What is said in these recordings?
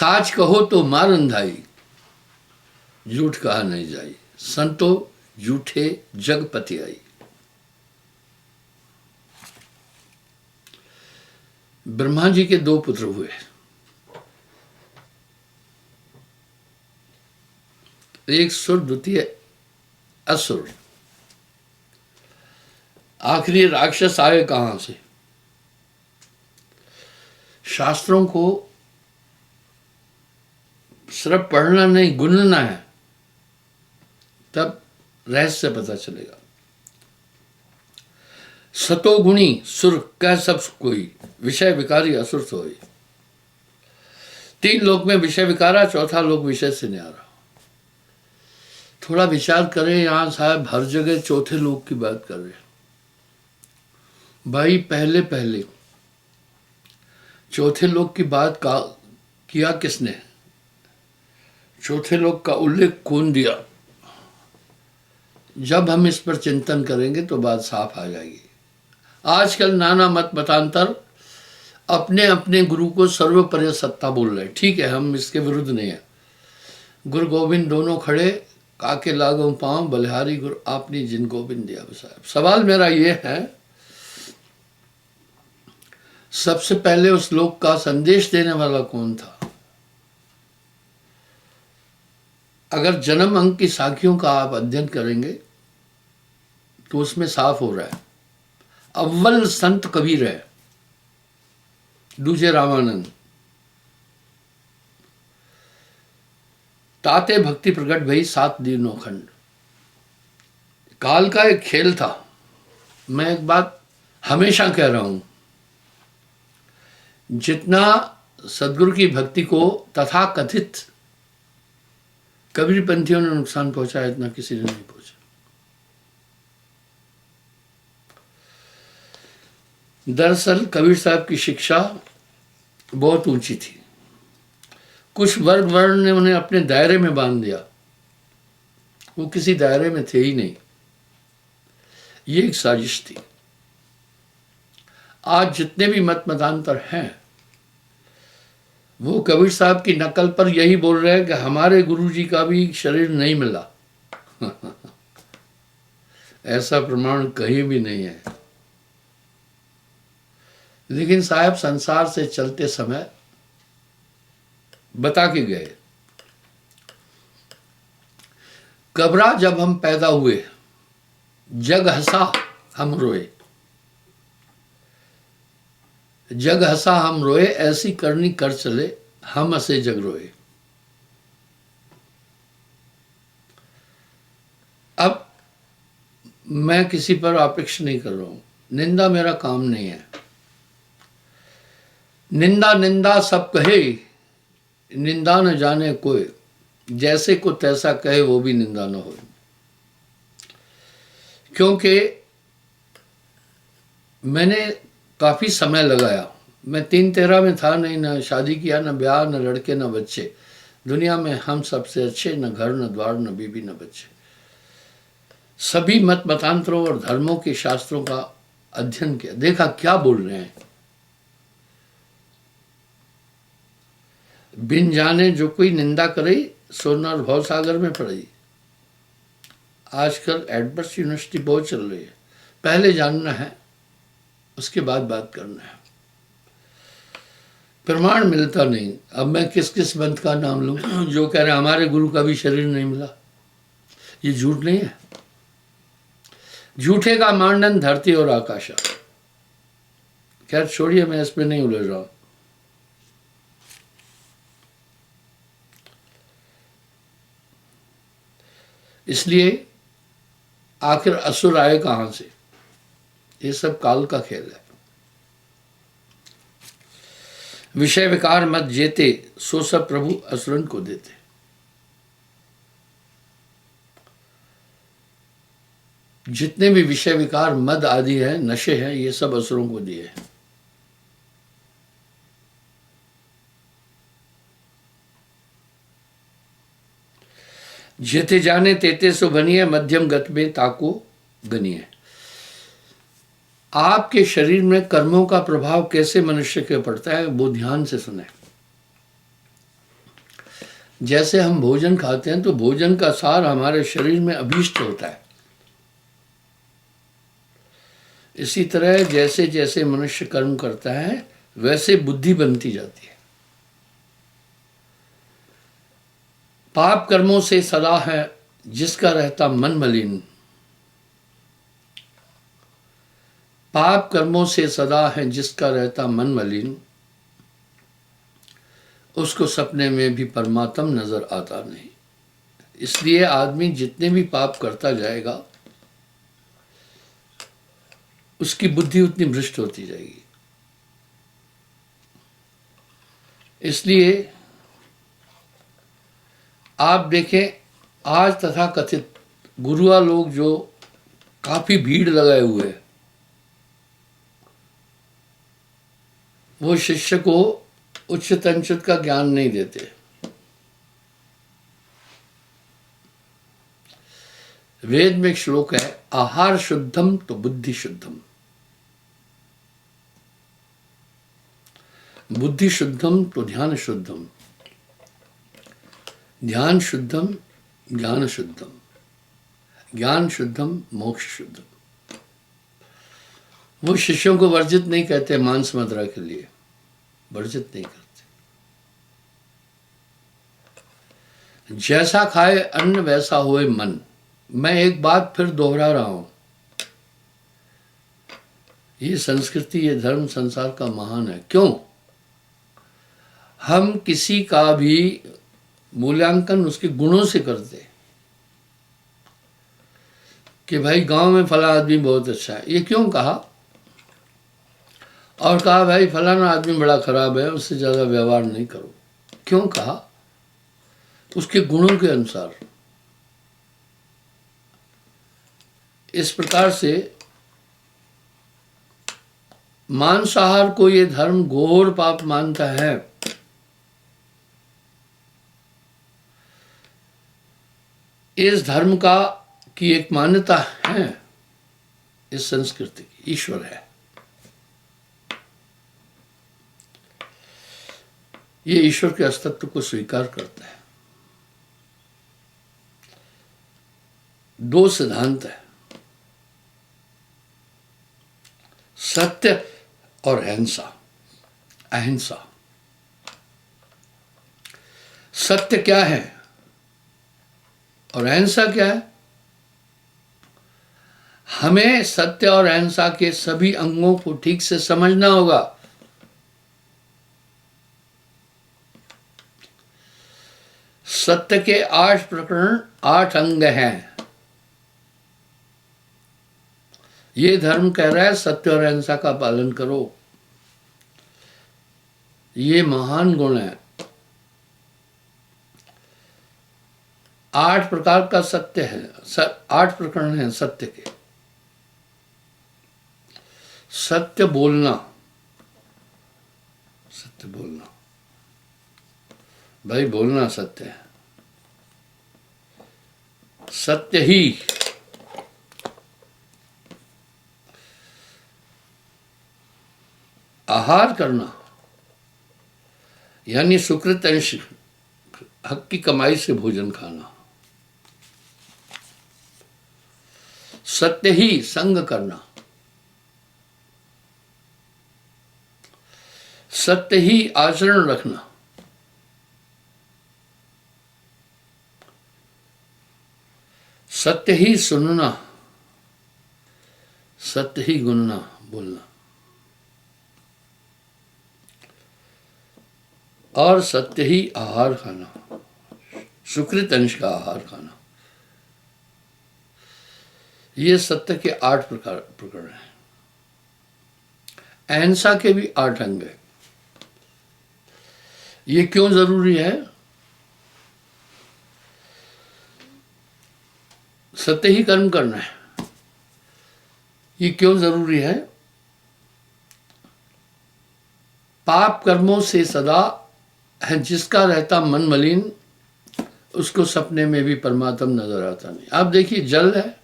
साच कहो तो मार अंधाई, झूठ कहा नहीं जाई, संतो झूठे जगपति आई। ब्रह्मा जी के दो पुत्र हुए, एक सुर द्वितीय असुर। आखिरी राक्षस आए कहां से? शास्त्रों को सिर्फ पढ़ना नहीं, गुनना है, तब रहस्य पता चलेगा। सतोगुणी सुर कह सब कोई, विषय विकारी असुर सोई। तीन लोक में विषय विकारा, चौथा लोक विषय से न्यारा। थोड़ा विचार करें, यहां साहब हर जगह चौथे लोक की बात कर रहे हैं। भाई पहले पहले चौथे लोक की बात किया किसने? चौथे लोक का उल्लेख कौन दिया? जब हम इस पर चिंतन करेंगे तो बात साफ आ जाएगी। आजकल नाना मत मतांतर अपने अपने गुरु को सर्वोपरि सत्ता बोल रहे हैं। ठीक है, हम इसके विरुद्ध नहीं है। गुरु गोविंद दोनों खड़े, काके लागो पांव, बलिहारी गुरु आपने जिन गोविंद दिया बसाया। सवाल मेरा ये है, सबसे पहले उस लोक का संदेश देने वाला कौन था? अगर जन्म अंक की साखियों का आप अध्ययन करेंगे तो उसमें साफ हो रहा है, अव्वल संत कबीर है, दूजे रामानंद, ताते भक्ति प्रकट भई, सात दिनों खंड। काल का एक खेल था। मैं एक बात हमेशा कह रहा हूं, जितना सदगुरु की भक्ति को तथा कथित कबीरपंथियों ने नुकसान पहुंचाया, इतना किसी ने नहीं पहुंचा। दरअसल कबीर साहब की शिक्षा बहुत ऊंची थी। कुछ वर्ग वर्ण ने उन्हें अपने दायरे में बांध दिया, वो किसी दायरे में थे ही नहीं। ये एक साजिश थी। आज जितने भी मत मतांतर हैं वो कबीर साहब की नकल पर यही बोल रहे हैं कि हमारे गुरुजी का भी शरीर नहीं मिला। ऐसा प्रमाण कहीं भी नहीं है। लेकिन साहब संसार से चलते समय बता के गए, कबरा जब हम पैदा हुए, जग हंसा हम रोए, जग हंसा हम रोए, ऐसी करनी कर चले हम हंसे जग रोए। अब मैं किसी पर अपेक्षा नहीं कर रहा हूं, निंदा मेरा काम नहीं है। निंदा निंदा सब कहे, निंदा न जाने कोई, जैसे को तैसा कहे वो भी निंदा न हो। क्योंकि मैंने काफी समय लगाया, मैं 3-13 में था नहीं, ना शादी किया, ना ब्याह, ना लड़के, ना बच्चे। दुनिया में हम सबसे अच्छे, न घर, न द्वार, न बीबी, न बच्चे। सभी मत मतांतरों और धर्मों के शास्त्रों का अध्ययन किया, देखा क्या बोल रहे हैं। बिन जाने जो कोई निंदा करे, सोना भव सागर में पड़ी। आजकल एडवर्स यूनिवर्सिटी बहुत चल रही है। पहले जानना है, उसके बाद बात करना है। प्रमाण मिलता नहीं। अब मैं किस किस पंथ का नाम लूं जो कह रहे हमारे गुरु का भी शरीर नहीं मिला? ये झूठ नहीं है। झूठे का मांडन धरती और आकाशा। खैर छोड़िए, मैं इस पे नहीं उलझ रहा हूं। इसलिए आखिर असुर आए कहां से? ये सब काल का खेल है। विषय विकार मत जेते, सो सब प्रभु असुरन को देते। जितने भी विषय विकार मद आदि है, नशे हैं, ये सब असुरों को दिए हैं। जेते जाने तेते सो बनिए, मध्यम गत में ताको गनिए। आपके शरीर में कर्मों का प्रभाव कैसे मनुष्य के पड़ता है वो ध्यान से सुने। जैसे हम भोजन खाते हैं तो भोजन का सार हमारे शरीर में अभीष्ट होता है, इसी तरह जैसे जैसे मनुष्य कर्म करता है वैसे बुद्धि बनती जाती है। पाप कर्मों से सदा है जिसका रहता मन मलिन, पाप कर्मों से सदा है जिसका रहता मन मलिन, उसको सपने में भी परमात्मा नजर आता नहीं। इसलिए आदमी जितने भी पाप करता जाएगा उसकी बुद्धि उतनी भ्रष्ट होती जाएगी। इसलिए आप देखें आज तथा कथित गुरुआ लोग जो काफी भीड़ लगाए हुए हैं, वो शिष्य को उच्च तंचित का ज्ञान नहीं देते। वेद में एक श्लोक है, आहार शुद्धम तो बुद्धि शुद्धम, बुद्धि शुद्धम तो ध्यान शुद्धम, ध्यान शुद्धम ज्ञान शुद्धम, ज्ञान शुद्धम मोक्ष शुद्धम। वो शिष्यों को वर्जित नहीं कहते मांस मदिरा के लिए, वर्जित नहीं करते। जैसा खाए अन्न वैसा होए मन। मैं एक बात फिर दोहरा रहा हूं, ये संस्कृति ये धर्म संसार का महान है। क्यों? हम किसी का भी मूल्यांकन उसके गुणों से करते कि भाई गांव में फला आदमी बहुत अच्छा है, ये क्यों कहा? और कहा भाई फलाना आदमी बड़ा खराब है, उससे ज़्यादा व्यवहार नहीं करो, क्यों कहा? उसके गुणों के अनुसार। इस प्रकार से मांसाहार को ये धर्म घोर पाप मानता है। इस धर्म का की एक मान्यता है, इस संस्कृति की, ईश्वर है। ये ईश्वर के अस्तित्व को स्वीकार करता है। दो सिद्धांत है, सत्य और अहिंसा। अहिंसा सत्य क्या है और अहिंसा क्या है? हमें सत्य और अहिंसा के सभी अंगों को ठीक से समझना होगा। सत्य के 8 प्रकरण 8 अंग हैं। ये धर्म कह रहा है सत्य और अहिंसा का पालन करो। ये महान गुण है। 8 प्रकार का सत्य है, 8 प्रकरण हैं सत्य के। सत्य बोलना, सत्य बोलना, भाई बोलना सत्य है। सत्य ही आहार करना, यानी सुकृत अंश, हक की कमाई से भोजन खाना। सत्य ही संग करना, सत्य ही आचरण रखना, सत्य ही सुनना, सत्य ही गुनना बोलना, और सत्य ही आहार खाना, सुकृत अंश का आहार खाना। ये सत्य के 8 प्रकरण हैं। अहिंसा के भी 8 अंग हैं। ये क्यों जरूरी है? सत्य ही कर्म करना है, ये क्यों जरूरी है? पाप कर्मों से सदा है जिसका रहता मन मलिन, उसको सपने में भी परमात्मा नजर आता नहीं। आप देखिए जल है,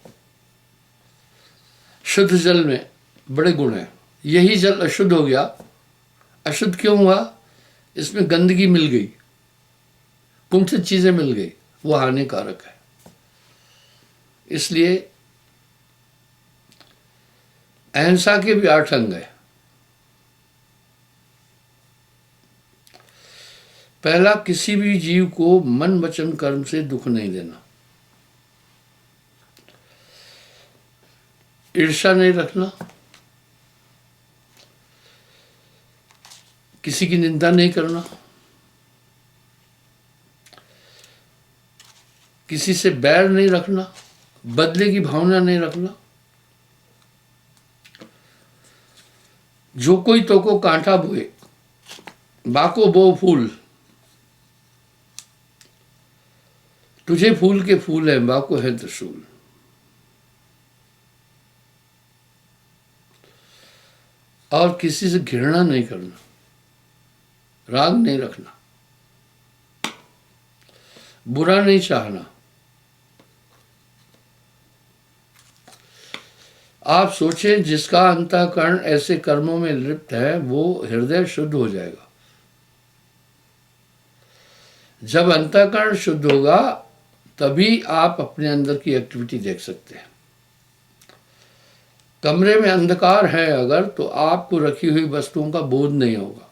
शुद्ध जल में बड़े गुण हैं। यही जल अशुद्ध हो गया। अशुद्ध क्यों हुआ? इसमें गंदगी मिल गई, कुंठित चीजें मिल गई, वो हानिकारक है। इसलिए अहिंसा के भी 8 अंग है। पहला, किसी भी जीव को मन वचन कर्म से दुख नहीं देना, ईर्ष्या नहीं रखना, किसी की निंदा नहीं करना, किसी से बैर नहीं रखना, बदले की भावना नहीं रखना। जो कोई तो को कांटा बोए, बाको बो फूल, तुझे फूल के फूल है, बाको है त्रिशूल। और किसी से घृणा नहीं करना, राग नहीं रखना, बुरा नहीं चाहना। आप सोचें, जिसका अंतःकरण ऐसे कर्मों में लिप्त है वो हृदय शुद्ध हो जाएगा। जब अंतःकरण शुद्ध होगा तभी आप अपने अंदर की एक्टिविटी देख सकते हैं। कमरे में अंधकार है अगर, तो आपको रखी हुई वस्तुओं का बोध नहीं होगा।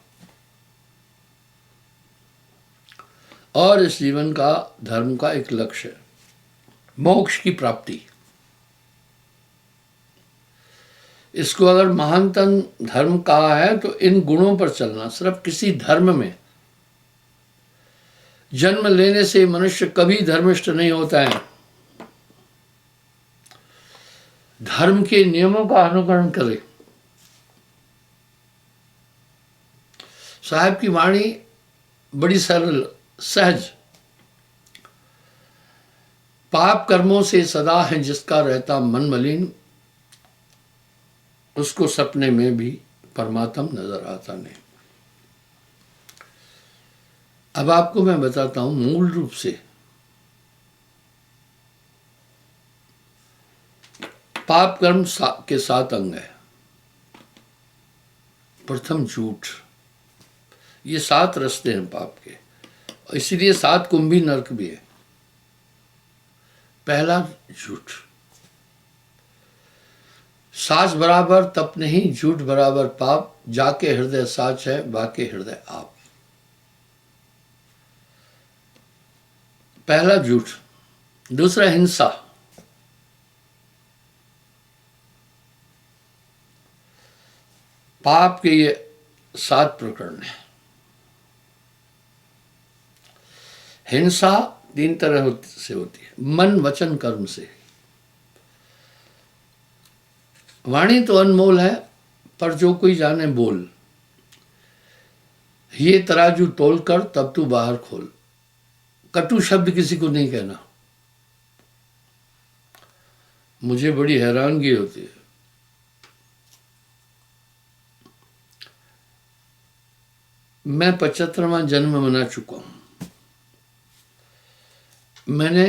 और इस जीवन का धर्म का एक लक्ष्य है, मोक्ष की प्राप्ति। इसको अगर महानतम धर्म कहा है तो इन गुणों पर चलना। सिर्फ किसी धर्म में जन्म लेने से मनुष्य कभी धर्मिष्ठ नहीं होता है। धर्म के नियमों का अनुकरण करे। साहब की वाणी बड़ी सरल, सहज। पाप कर्मों से सदा है जिसका रहता मन मलिन, उसको सपने में भी परमात्मा नजर आता नहीं। अब आपको मैं बताता हूं मूल रूप से पाप कर्म के 7 अंग है। प्रथम झूठ, ये 7 रास्ते हैं पाप के, इसीलिए 7 कुंभी नरक भी है। पहला, झूठ। साच बराबर तप नहीं, झूठ बराबर पाप, जाके हृदय साच है, बाके हृदय आप। पहला झूठ। दूसरा, हिंसा। पाप के ये 7 प्रकरण हैं। हिंसा 3 तरह से होती है, मन वचन कर्म से। वाणी तो अनमोल है, पर जो कोई जाने बोल। ये तराजू तोल कर तब तू बाहर खोल। कटु शब्द किसी को नहीं कहना। मुझे बड़ी हैरानगी होती है। मैं 75वां जन्म मना चुका हूं। मैंने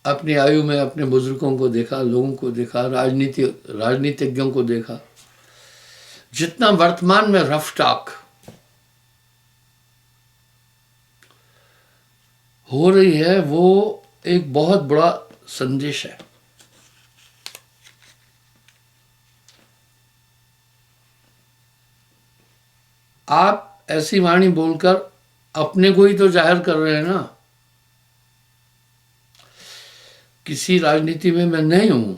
अपनी आयु में अपने बुजुर्गों को देखा, लोगों को देखा, राजनीतिज्ञों को देखा। जितना वर्तमान में रफ टॉक हो रही है वो एक बहुत बड़ा संदेश है। आप ऐसी वाणी बोलकर अपने को ही तो जाहिर कर रहे हैं ना। किसी राजनीति में मैं नहीं हूं।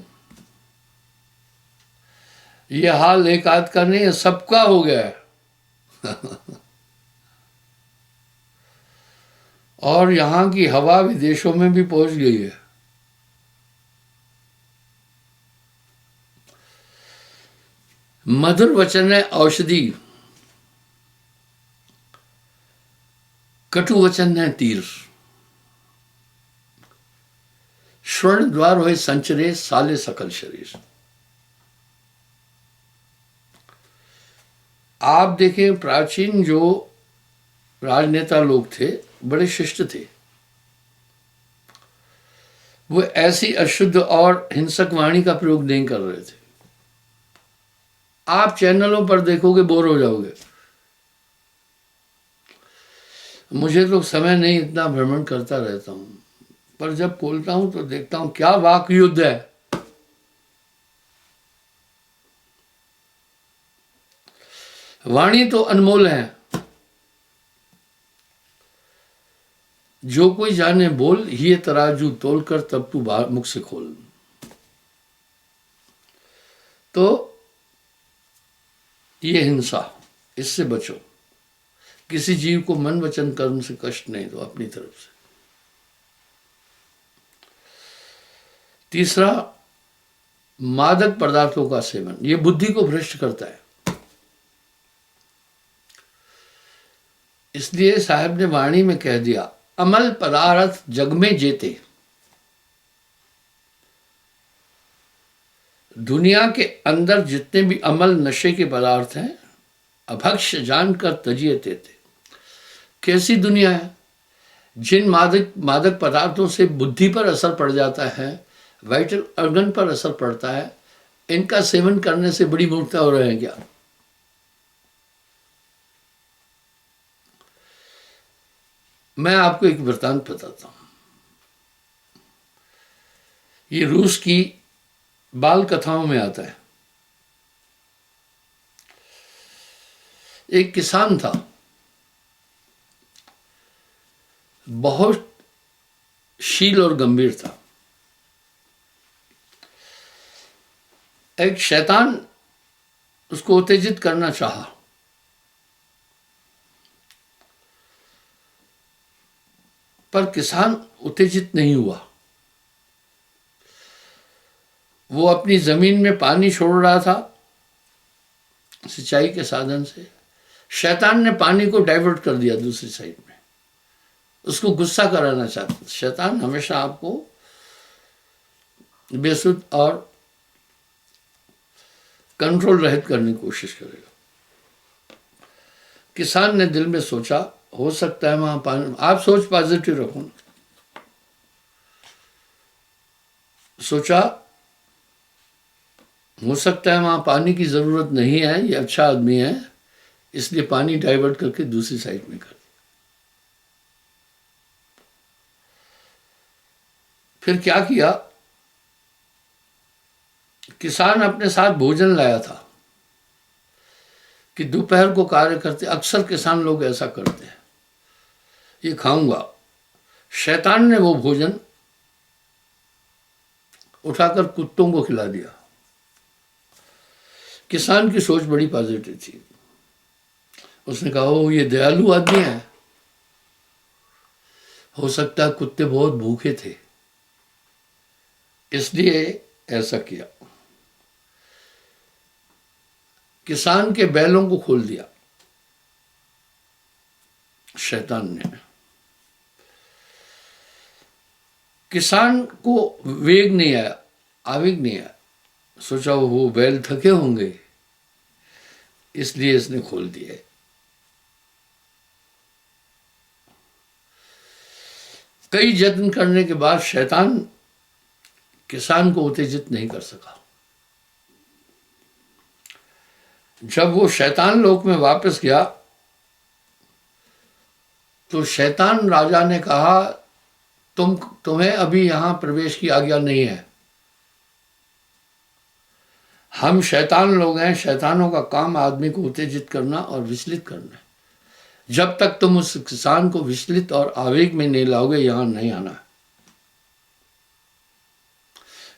ये हाल एक आध का नहीं है, सबका हो गया है। और यहां की हवा विदेशों में भी पहुंच गई है। मधुर वचन है औषधि, कटु वचन है तीर। स्वर्ण द्वार होए संचरे, साले सकल शरीर। आप देखें, प्राचीन जो राजनेता लोग थे बड़े शिष्ट थे। वो ऐसी अशुद्ध और हिंसक वाणी का प्रयोग नहीं कर रहे थे। आप चैनलों पर देखोगे बोर हो जाओगे। मुझे तो समय नहीं, इतना भ्रमण करता रहता हूँ, पर जब बोलता हूँ तो देखता हूँ क्या वाक युद्ध है। वाणी तो अनमोल है, जो कोई जाने बोल, ये तराजू तोल कर तब तू बाहर मुख से खोल। तो ये हिंसा, इससे बचो। किसी जीव को मन वचन कर्म से कष्ट नहीं दो अपनी तरफ से। तीसरा, मादक पदार्थों का सेवन, ये बुद्धि को भ्रष्ट करता है। इसलिए साहब ने वाणी में कह दिया, अमल पदार्थ जग में जेते। दुनिया के अंदर जितने भी अमल नशे के पदार्थ हैं, अभक्ष्य जानकर तजिए तेते। कैसी दुनिया है, जिन मादक पदार्थों से बुद्धि पर असर पड़ जाता है, वाइटल ऑर्गन पर असर पड़ता है, इनका सेवन करने से बड़ी मूर्खता हो रहे हैं क्या? मैं आपको एक वृत्तांत बताता हूं। ये रूस की बाल कथाओं में आता है। एक किसान था, बहुत शील और गंभीर था। एक शैतान उसको उत्तेजित करना चाहा, पर किसान उत्तेजित नहीं हुआ। वो अपनी जमीन में पानी छोड़ रहा था सिंचाई के साधन से। शैतान ने पानी को डाइवर्ट कर दिया दूसरी साइड में, उसको गुस्सा कराना चाहता। शैतान हमेशा आपको बेसुध और कंट्रोल रहित करने की कोशिश करेगा। किसान ने दिल में सोचा, हो सकता है वहां पानी, आप सोच पॉजिटिव रखो ना। सोचा हो सकता है वहां पानी की जरूरत नहीं है, ये अच्छा आदमी है, इसलिए पानी डाइवर्ट करके दूसरी साइड में कर दिया। फिर क्या किया, किसान अपने साथ भोजन लाया था कि दोपहर को कार्य करते। अक्सर किसान लोग ऐसा करते हैं, ये खाऊंगा। शैतान ने वो भोजन उठाकर कुत्तों को खिला दिया। किसान की सोच बड़ी पॉजिटिव थी। उसने कहा, ओ ये दयालु आदमी है, हो सकता है कुत्ते बहुत भूखे थे इसलिए ऐसा किया। किसान के बैलों को खोल दिया शैतान ने। किसान को वेग नहीं आया, आवेग नहीं आया। सोचा वो बैल थके होंगे इसलिए इसने खोल दिए। कई यत्न करने के बाद शैतान किसान को उत्तेजित नहीं कर सका। जब वो शैतान लोक में वापस गया तो शैतान राजा ने कहा, तुम्हें अभी यहां प्रवेश की आज्ञा नहीं है। हम शैतान लोग हैं, शैतानों का काम आदमी को उत्तेजित करना और विचलित करना है। जब तक तुम उस किसान को विचलित और आवेग में नहीं लाओगे, यहां नहीं आना।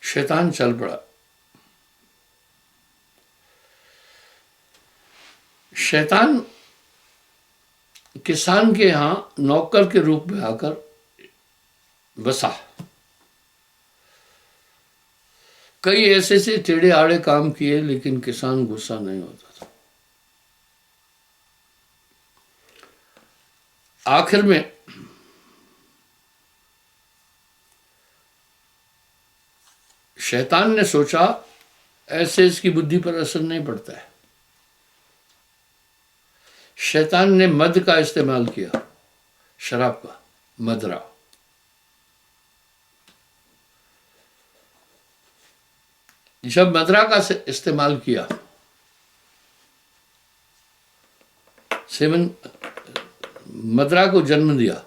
शैतान चल पड़ा। शैतान किसान के यहां नौकर के रूप में आकर बसा। कई ऐसे से टेढ़े आड़े काम किए, लेकिन किसान गुस्सा नहीं होता था। आखिर में शैतान ने सोचा, ऐसे इसकी बुद्धि पर असर नहीं पड़ता है। शैतान ने मद का इस्तेमाल किया, शराब का, मदरा। जब मदरा का इस्तेमाल किया, सेवन मदिरा को जन्म दिया।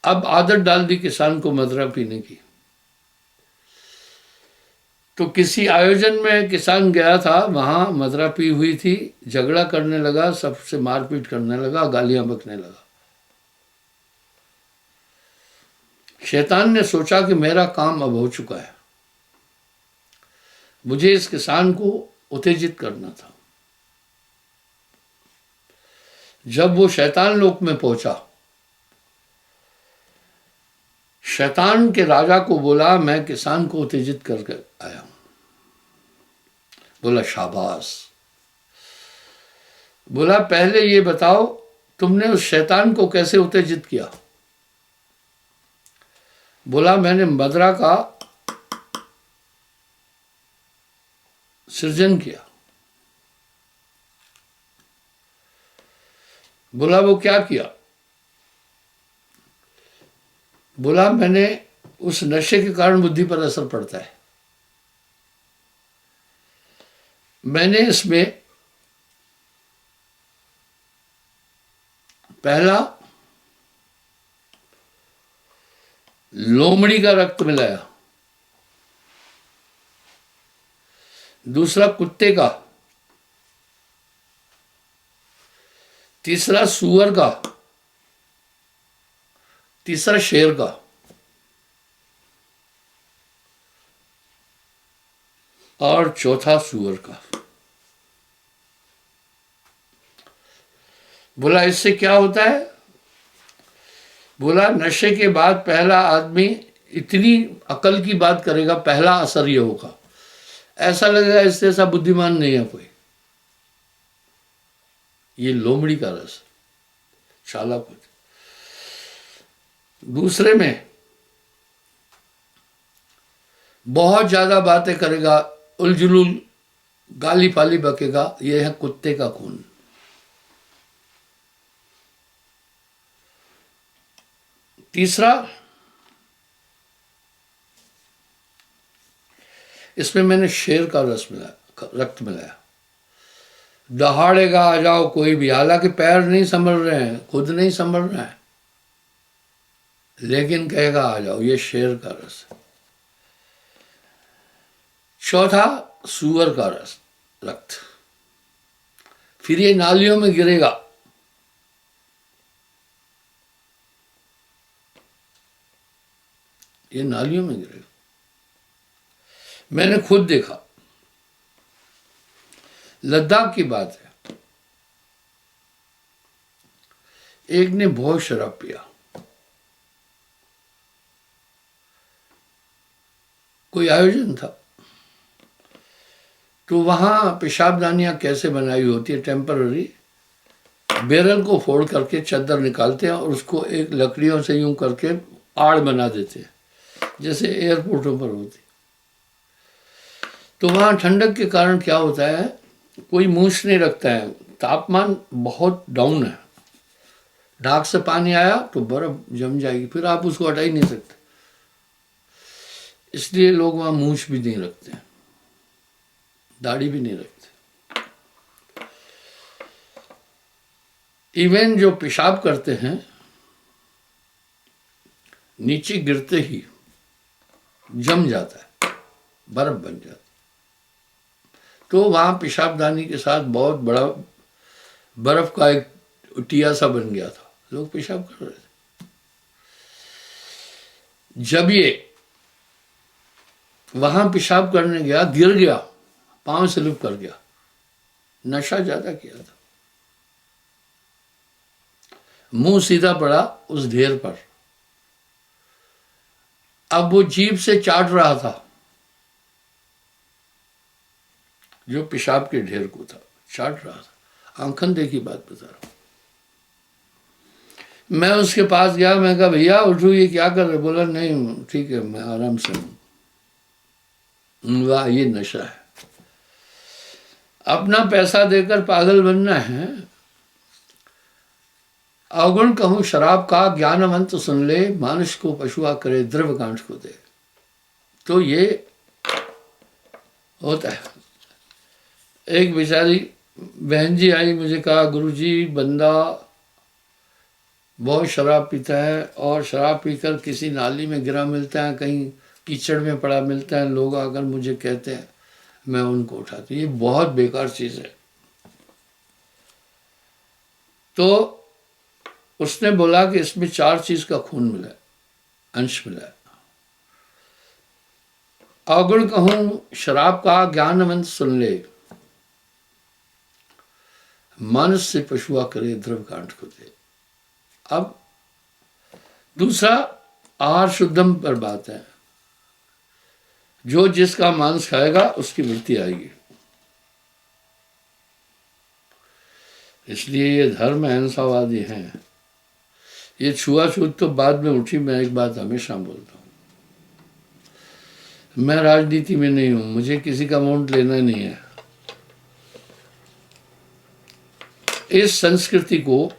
अब आदत डाल दी किसान को मदिरा पीने की। तो किसी आयोजन में किसान गया था, वहां मदिरा पी हुई थी, झगड़ा करने लगा, सबसे मारपीट करने लगा, गालियां बकने लगा। शैतान ने सोचा कि मेरा काम अब हो चुका है, मुझे इस किसान को उत्तेजित करना था। जब वो शैतान लोक में पहुंचा, शैतान के राजा को बोला, मैं किसान को उत्तेजित करके आया हूं। बोला शाबाश। बोला पहले ये बताओ तुमने उस शैतान को कैसे उत्तेजित किया? बोला मैंने मदिरा का सृजन किया। बोला वो क्या किया? बोला मैंने उस नशे के कारण बुद्धि पर असर पड़ता है, मैंने इसमें पहला लोमड़ी का रक्त मिलाया, दूसरा कुत्ते का, तीसरा सूअर का, तीसरा शेर का, और चौथा सूअर का। बोला इससे क्या होता है? बोला नशे के बाद पहला आदमी इतनी अकल की बात करेगा, पहला असर ये होगा, ऐसा लगेगा इससे ऐसा बुद्धिमान नहीं है कोई। ये लोमड़ी का रस, चालाक होता। दूसरे में बहुत ज्यादा बातें करेगा, उलझुलुल गाली पाली बकेगा, ये है कुत्ते का खून। तीसरा, इसमें मैंने शेर का रस मिलाया, रक्त मिलाया। दहाड़ेगा आ जाओ कोई भी, हालांकि पैर नहीं संभल रहे हैं, खुद नहीं संभल रहे हैं, लेकिन कहेगा आ जाओ, ये शेर का रस है। चौथा सूअर का रस, रक्त। फिर ये नालियों में गिरेगा, ये नालियों में गिरेगा। मैंने खुद देखा, लद्दाख की बात है, एक ने बहुत शराब पिया, कोई आयोजन था, तो वहां पेशाबदानियां कैसे बनाई होती है, टेम्पररी बैरल को फोड़ करके चद्दर निकालते हैं और उसको एक लकड़ियों से यूं करके आड़ बना देते हैं, जैसे एयरपोर्टों पर होती। तो वहां ठंडक के कारण क्या होता है, कोई मूछ नहीं रखता है, तापमान बहुत डाउन है, नाक से पानी आया तो बर्फ जम जाएगी, फिर आप उसको हटा ही नहीं सकते, इसलिए लोग वहां मूछ भी नहीं रखते, दाढ़ी भी नहीं रखते। इवन जो पेशाब करते हैं, नीचे गिरते ही जम जाता है, बर्फ बन जाता है। तो वहां पेशाबदानी के साथ बहुत बड़ा बर्फ का एक टिया सा बन गया था, लोग पेशाब कर रहे थे। जब ये वहां पेशाब करने गया, गिर गया, पांव स्लिप कर गया, नशा ज्यादा किया था, मुंह सीधा पड़ा उस ढेर पर। अब वो जीभ से चाट रहा था जो पेशाब के ढेर को था, चाट रहा था, आंखन देखी बात बता रहा हूं। मैं उसके पास गया, मैं कहा भैया उठो, ये क्या कर रहे? बोला नहीं ठीक है, मैं आराम से हूं। वाह, ये नशा है, अपना पैसा देकर पागल बनना है। अवगुण कहूं शराब का, ज्ञानवंत सुन ले, मानुष को पशुआ करे, द्रव्य कांठ को दे। तो ये होता है। एक बेचारी बहन जी आई, मुझे कहा गुरुजी बंदा बहुत शराब पीता है और शराब पीकर किसी नाली में गिरा मिलता है, कहीं कीचड़ में पड़ा मिलता है, लोग आकर मुझे कहते हैं, मैं उनको उठाती हूँ। ये बहुत बेकार चीज़ है। तो उसने बोला कि इसमें 4 चीज का खून मिला है, अंश मिला है। अवगुण कहूं शराब का, ज्ञानवंत सुन ले, मानस से पशुआ करे द्रव कांड को दे। अब दूसरा आहार शुद्धम पर बात है, जो जिसका मांस खाएगा उसकी मृत्यु आएगी। इसलिए ये धर्म अहिंसावादी हैं। ये छुआछूत तो बाद में उठी। मैं एक बात हमेशा बोलता हूं, मैं राजनीति में नहीं हूं, मुझे किसी का वोट लेना नहीं है। इस संस्कृति को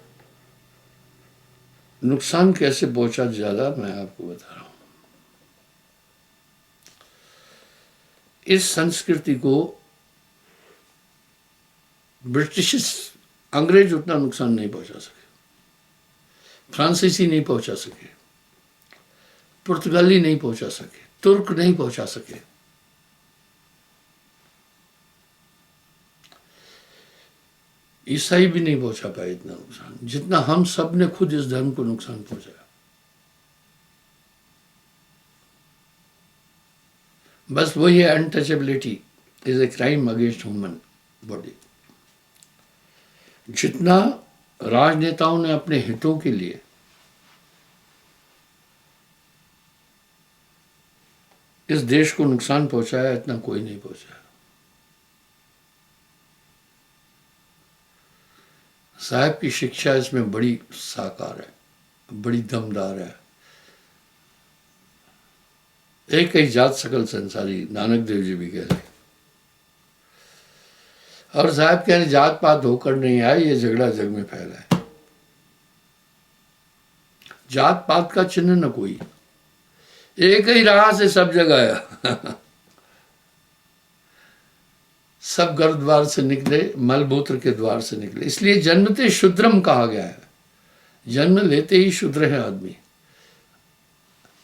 नुकसान कैसे पहुंचा ज्यादा, मैं आपको बता रहा हूं। इस संस्कृति को ब्रिटिश अंग्रेज उतना नुकसान नहीं पहुंचा सके, फ्रांसीसी नहीं पहुंचा सके, पुर्तगाली नहीं पहुंचा सके, तुर्क नहीं पहुंचा सके। ईसाई भी नहीं पहुंचा पाए इतना नुकसान जितना हम सब ने खुद इस धर्म को नुकसान पहुंचाया। बस वही है, untouchability is a crime against human body. जितना राजनेताओं ने अपने हितों के लिए इस देश को नुकसान पहुंचाया, इतना कोई नहीं पहुंचाया। साहब की शिक्षा इसमें बड़ी साकार है, बड़ी दमदार है। एक ही जात सकल संसारी, नानक देव जी भी कह रहे। और साहब कह रहे जात पात होकर नहीं आए, ये झगड़ा जग में फैला है। जात पात का चिन्ह न कोई, एक ही राह से सब जगह आया। सब गर्भ द्वार से निकले, मलमूत्र के द्वार से निकले। इसलिए जन्मते शूद्रम कहा गया है, जन्म लेते ही शूद्र है आदमी,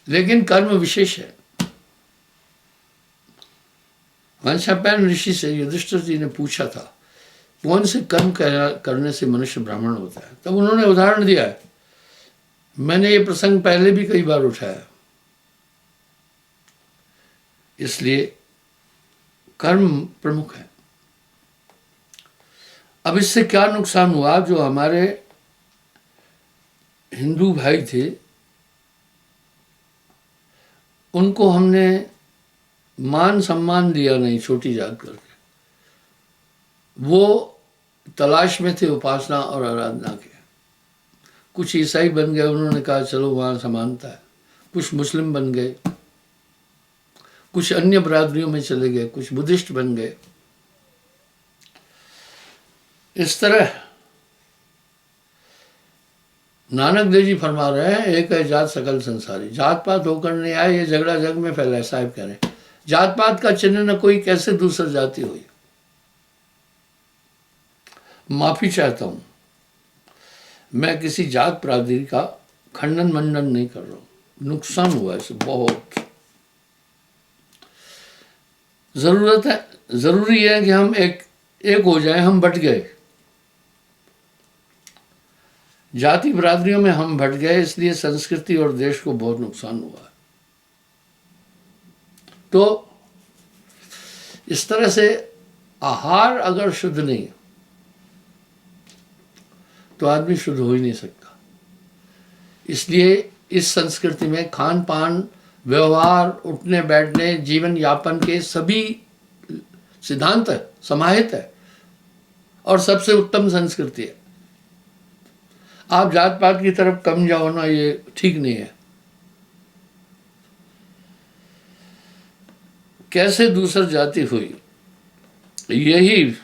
लेकिन कर्म विशेष है। वंशापैन ऋषि से युधिष्ठिर जी ने पूछा था, कौन से कर्म करने से मनुष्य ब्राह्मण होता है? तब उन्होंने उदाहरण दिया है। मैंने ये प्रसंग पहले भी कई बार उठाया। इसलिए कर्म प्रमुख है। अब इससे क्या नुकसान हुआ? जो हमारे हिंदू भाई थे उनको हमने मान सम्मान दिया नहीं, छोटी जात करके। वो तलाश में थे उपासना और आराधना के। कुछ ईसाई बन गए, उन्होंने कहा चलो वहां समानता है। कुछ मुस्लिम बन गए, कुछ अन्य बरादरियों में चले गए, कुछ बुद्धिस्ट बन गए। इस तरह नानक देव जी फरमा रहे हैं, एक है जात सकल संसारी। जात पात होकर नहीं आए, ये झगड़ा जग में फैला है। साहब कह रहे हैं जात पात का चिन्ह न कोई, कैसे दूसर जाति हुई। माफी चाहता हूं, मैं किसी जात प्रादरी का खंडन मंडन नहीं कर रहा हूं। नुकसान हुआ इससे बहुत। जरूरत है, जरूरी है कि हम एक हो जाए। हम बट गए, जाति बरादरियों में हम बट गए, इसलिए संस्कृति और देश को बहुत नुकसान हुआ है। तो इस तरह से आहार अगर शुद्ध नहीं तो आदमी शुद्ध हो ही नहीं सकता। इसलिए इस संस्कृति में खान पान, व्यवहार, उठने बैठने, जीवन यापन के सभी सिद्धांत है, समाहित है और सबसे उत्तम संस्कृति है। आप जात पात की तरफ कम जाओ ना, ये ठीक नहीं है। कैसे दूसर जाति हुई, यही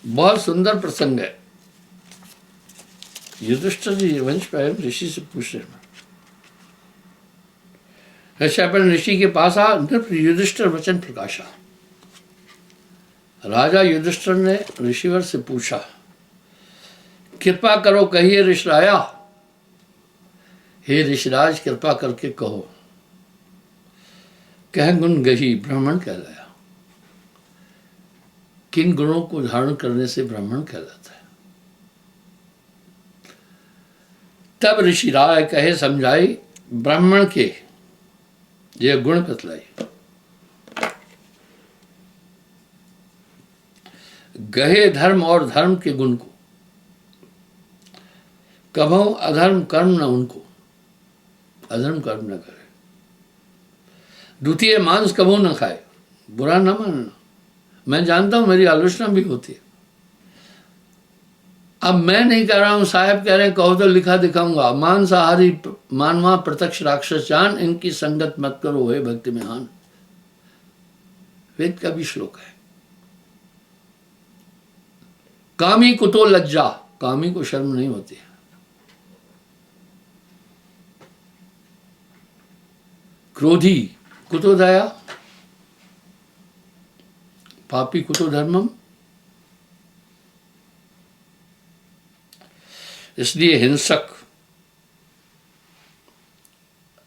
बहुत सुंदर प्रसंग है। युधिष्ठिर जी वंशपायन ऋषि से पूछ रहे हैं। वंशपायन ऋषि के पास आ, युधिष्ठिर वचन प्रकाशा। राजा युधिष्ठिर ने ऋषिवर से पूछा कृपा करो कहिए ऋषराया, हे ऋषिराज कृपा करके कहो। कह गुण गही ब्राह्मण कहलाया। किन गुणों को धारण करने से ब्राह्मण कहलाता है? तब ऋषि राय कहे समझाई, ब्राह्मण के ये गुण बतलाई। गहे धर्म और धर्म के गुण को, कभू अधर्म कर्म न उनको, अधर्म कर्म न करे। द्वितीय मांस कभू न खाए, बुरा न मानना। मैं जानता हूं मेरी आलोचना भी होती है। अब मैं नहीं कह रहा हूं, साहब कह रहे हैं कहो तो लिखा दिखाऊंगा। मांसाहारी मानवा प्रत्यक्ष राक्षस जान, इनकी संगत मत करो हे भक्ति में हान। वेद का भी श्लोक है। कामी कुतो लज्जा, कामी को शर्म नहीं होती है। क्रोधी कुतो दया, पापी कुतो धर्मम। इसलिए हिंसक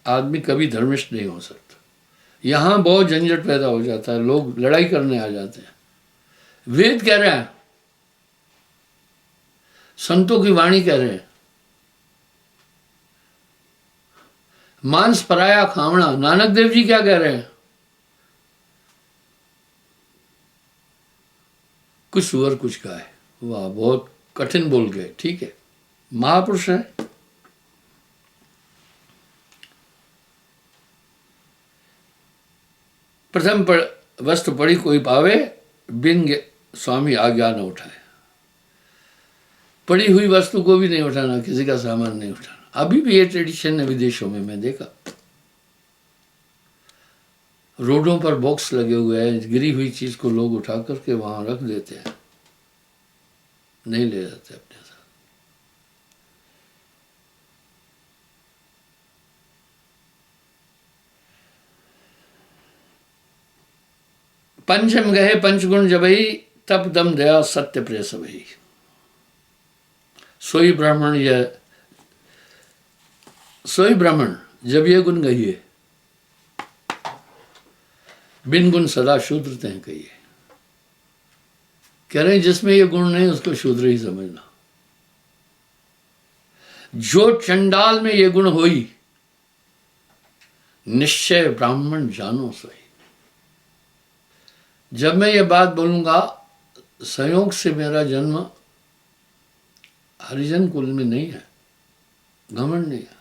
आदमी कभी धर्मिष्ठ नहीं हो सकता। यहां बहुत झंझट पैदा हो जाता है, लोग लड़ाई करने आ जाते हैं। वेद कह रहे हैं, संतों की वाणी कह रहे हैं, मांस पराया खावना। नानक देव जी क्या कह रहे हैं? कुछ सुअर कुछ गाय। वाह, बहुत कठिन बोल गए। ठीक है, महापुरुष है। प्रथम वस्तु पड़ी कोई पावे, बिन स्वामी आज्ञा न उठाए। पड़ी हुई वस्तु को भी नहीं उठाना, किसी का सामान नहीं उठाना। अभी भी ये ट्रेडिशन है विदेशों में, मैं देखा। रोडों पर बॉक्स लगे हुए हैं, गिरी हुई चीज को लोग उठा करके वहां रख देते हैं, नहीं ले जाते अपने साथ। पंचम गहे पंचगुण जबई, तप दम दया सत्य प्रिय सबई। सोई ब्राह्मण यह, सोई ब्राह्मण जब ये गुण गहिए, बिन गुण सदा शूद्र तय कहिए। कह रहे हैं जिसमें ये गुण नहीं उसको शूद्र ही समझना। जो चंडाल में ये गुण होई, निश्चय ब्राह्मण जानो सही। जब मैं ये बात बोलूंगा, संयोग से मेरा जन्म हरिजन कुल में नहीं है, घमंड नहीं है।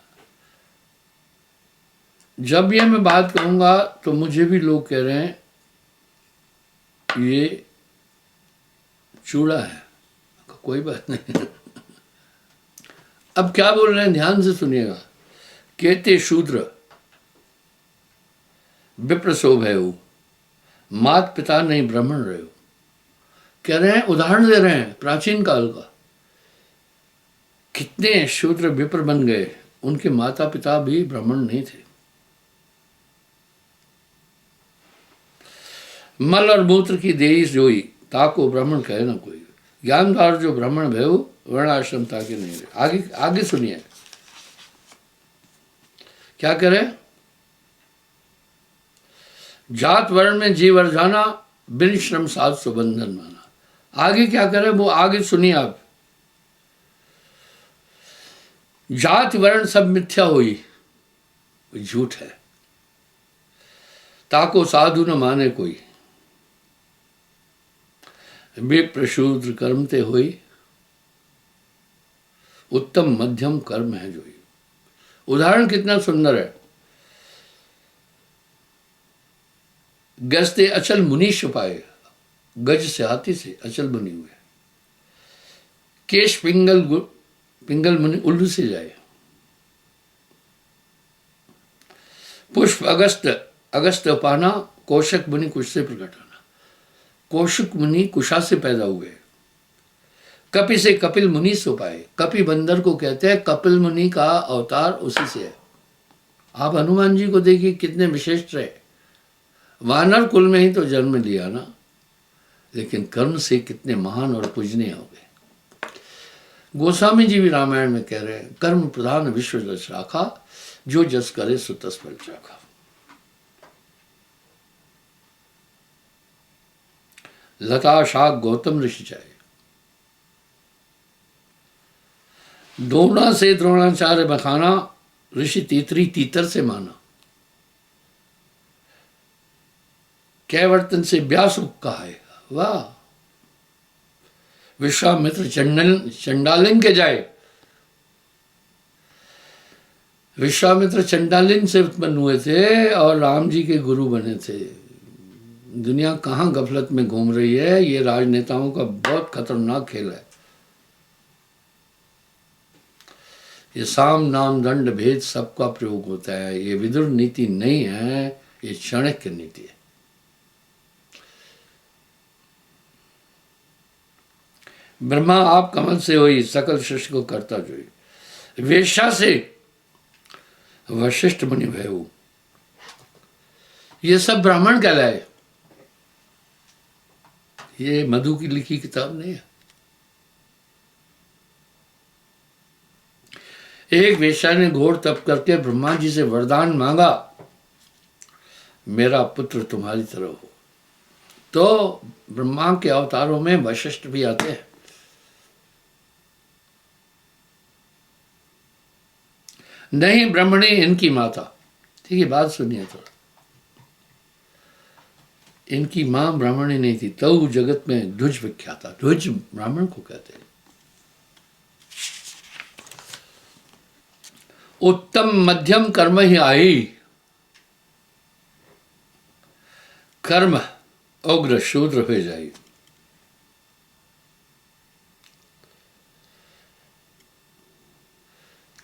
जब ये मैं बात करूंगा तो मुझे भी लोग कह रहे हैं ये चूड़ा है, कोई बात नहीं। अब क्या बोल रहे हैं ध्यान से सुनिएगा। कहते शूद्र विप्र शोभयु, मात पिता नहीं ब्राह्मण रहे। कह रहे हैं, उदाहरण दे रहे हैं प्राचीन काल का। कितने शूद्र विप्र बन गए, उनके माता पिता भी ब्राह्मण नहीं थे। मल और मूत्र की देही जोई, ताको ब्राह्मण कहे ना कोई। ज्ञानदार जो ब्राह्मण भय वर्णाश्रम ताके नहीं रहे। आगे आगे सुनिए क्या करे। जात वर्ण में जीवर जाना, बिन श्रम साध सुबंधन माना। आगे क्या करे वो आगे सुनिए आप। जात वर्ण सब मिथ्या हुई, झूठ है। ताको साधु न माने कोई, विप्र शूद्र कर्म ते हुई, उत्तम मध्यम कर्म है जोई। उदाहरण कितना सुंदर है। गजते अचल मुनि छुपाए, गज से हाथी से अचल बनी हुए। केश पिंगल मुनि उल्लू से जाए। पुष्प अगस्त पाना, कौशक मुनि कुश से प्रकट होना। कौशिक मुनि कुशा से पैदा हुए। कपि से कपिल मुनि सो पाए। कपि बंदर को कहते हैं, कपिल मुनि का अवतार उसी से है। आप हनुमान जी को देखिए कितने विशिष्ट रहे। वानर कुल में ही तो जन्म लिया ना, लेकिन कर्म से कितने महान और पूजनीय हो गए। गोस्वामी जी भी रामायण में कह रहे हैं, कर्म प्रधान विश्व जस राखा, जो जस करे सो तस फल चाखा। लता शाक गौतम ऋषि चाहे, द्रोणा से द्रोणाचार्य बखाना, ऋषि तीतरी तीतर से माना। कैवर्तन से व्यास कहा है, वाह। विश्वामित्र चंडालिन के जाए, विश्वामित्र चंडालिन से उत्पन्न हुए थे और राम जी के गुरु बने थे। दुनिया कहाँ गफलत में घूम रही है, ये राजनेताओं का बहुत खतरनाक खेल है। ये साम नाम दंड भेद सबका प्रयोग होता है। ये विदुर नीति नहीं है, ये चाणक्य नीति है। ब्रह्मा आप कमल से होई, सकल सृष्टि को करता जोई। वेश्या से वशिष्ठ मुनि भयऊ, ये सब ब्राह्मण कहलाए। ये मधु की लिखी किताब नहीं है। एक वेश्या ने घोर तप करके ब्रह्मा जी से वरदान मांगा, मेरा पुत्र तुम्हारी तरह हो। तो ब्रह्मा के अवतारों में वशिष्ठ भी आते हैं। नहीं ब्रह्मणी इनकी माता, ठीक है, बात सुनिए थोड़ा। इनकी मां ब्राह्मणी नहीं थी, तो जगत में ध्वज विख्यात था। ध्वज ब्राह्मण को कहते हैं। उत्तम मध्यम कर्म ही आई, कर्म उग्र शूद्र हो जाए।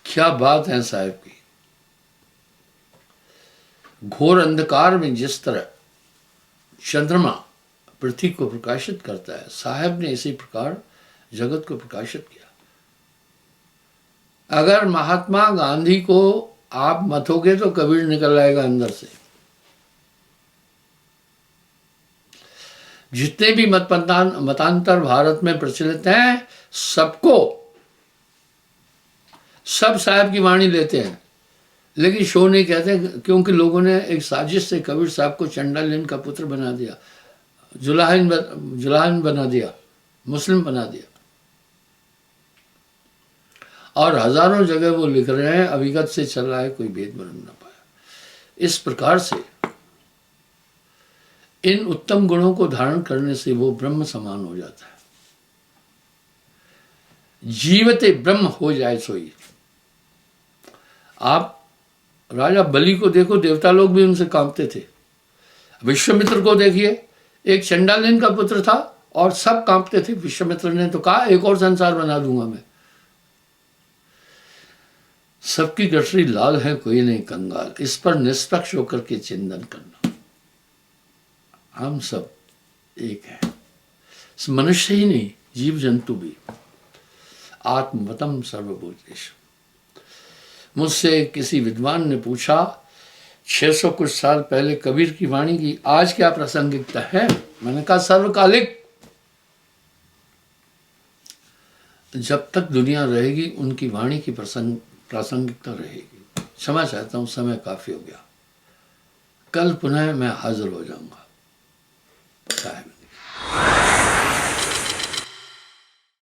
क्या बात है साहब की। घोर अंधकार में जिस तरह चंद्रमा पृथ्वी को प्रकाशित करता है, साहब ने इसी प्रकार जगत को प्रकाशित किया। अगर महात्मा गांधी को आप मथोगे तो कबीर निकल आएगा अंदर से। जितने भी मतांतर भारत में प्रचलित हैं, सबको सब साहब की वाणी लेते हैं, लेकिन शो नहीं कहते, क्योंकि लोगों ने एक साजिश से कबीर साहब को चंडालिन का पुत्र बना दिया, जुलाहिन बना दिया, मुस्लिम बना दिया। और हजारों जगह वो लिख रहे हैं, अविगत से चल रहा है, कोई भेद बन ना पाया। इस प्रकार से इन उत्तम गुणों को धारण करने से वो ब्रह्म समान हो जाता है। जीवते ब्रह्म हो जाए सोई। आप राजा बलि को देखो, देवता लोग भी उनसे कांपते थे। विश्वामित्र को देखिए, एक चंडालिन का पुत्र था और सब कांपते थे। विश्वामित्र ने तो कहा एक और संसार बना दूंगा मैं। सबकी गठरी लाल है, कोई नहीं कंगाल, इस पर निष्पक्ष होकर के चिंतन करना। हम सब एक है, मनुष्य ही नहीं, जीव जंतु भी। आत्मवतम सर्वभूतेषु। मुझसे किसी विद्वान ने पूछा 600 कुछ साल पहले कबीर की वाणी की आज क्या प्रासंगिकता है? मैंने कहा सर्वकालिक। जब तक दुनिया रहेगी उनकी वाणी की प्रासंगिकता रहेगी। क्षमा चाहता हूं, समय काफी हो गया। कल पुनः मैं हाजिर हो जाऊंगा।